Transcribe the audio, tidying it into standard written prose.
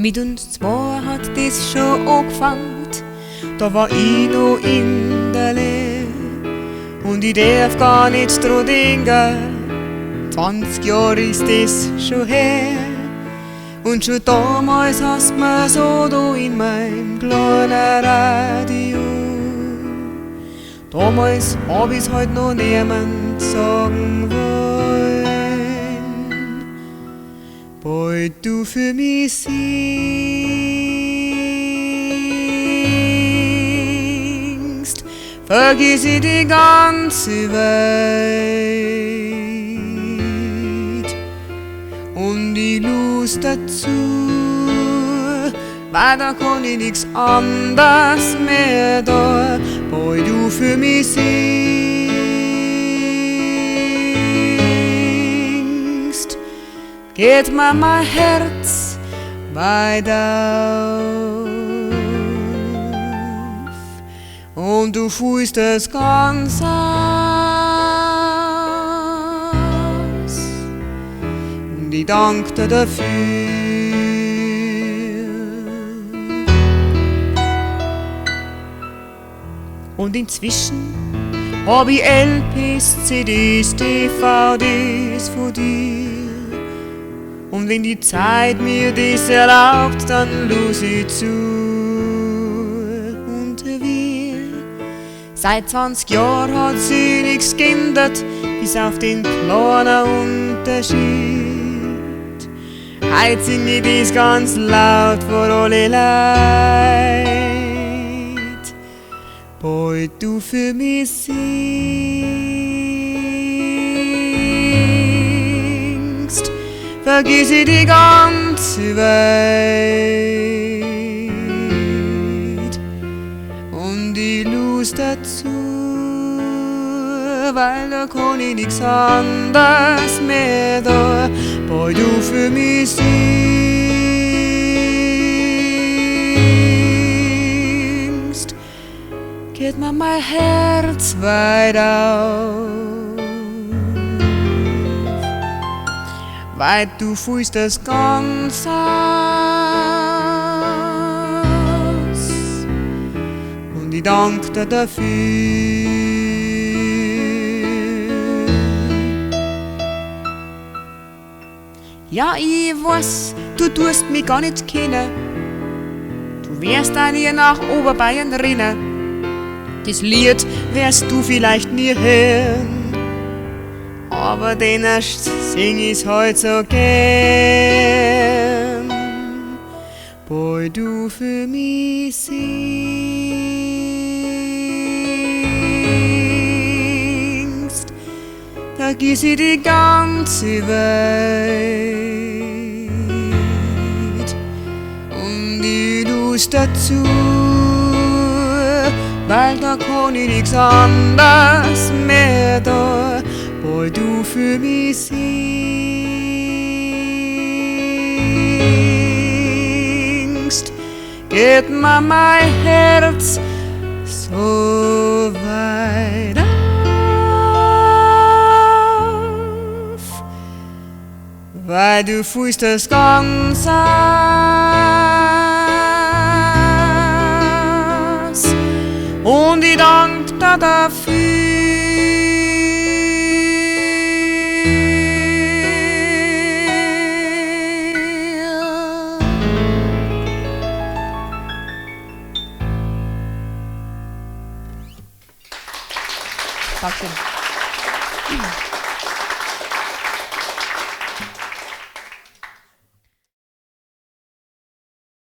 Mit uns zwei hat das schon angefangen, da war ich noch in der Lehre. Und ich darf gar nicht dran denken, 20 Jahre ist das schon her. Und schon damals hast mir so da in meinem kleinen Radio. Damals hab ich's halt noch niemand sagen wollen. Bald du für mich singst, vergiss ich die ganze Welt. Und die Lust dazu, weil da kann ich nix anders mehr da, bald du für mich singst, geht mir mein Herz weit auf. Und du fühlst es ganz aus. Und ich danke dir dafür. Und inzwischen hab ich LPs, CDs, DVDs von dir. Und wenn die Zeit mir das erlaubt, dann los ich zu. Und wir, seit 20 Jahren hat sich nichts geändert, bis auf den kleinen Unterschied. Heute sing ich das ganz laut vor alle Leute. Bald du für mich singst, vergiss ich die ganze Welt und die Lust dazu, weil da kann ich nix anders mehr da, bald du für mich singst, geht mir mein Herz weit auf. Weil du fühlst es ganz aus. Und ich danke dir dafür. Ja, ich weiß, du tust mich gar nicht kennen. Du wirst auch nie nach Oberbayern rennen. Das Lied wirst du vielleicht nie hören. Aber den erst sing ich's heut so gern. Bald du für mich singst, vergiss ich die ganze Welt und die Lust dazu, weil da kann ich nix anders mehr da, bald du für mich singst, geht mir mein Herz so weit auf, weil du fühlst es ganz aus. Und ich danke dir dafür. Dankeschön.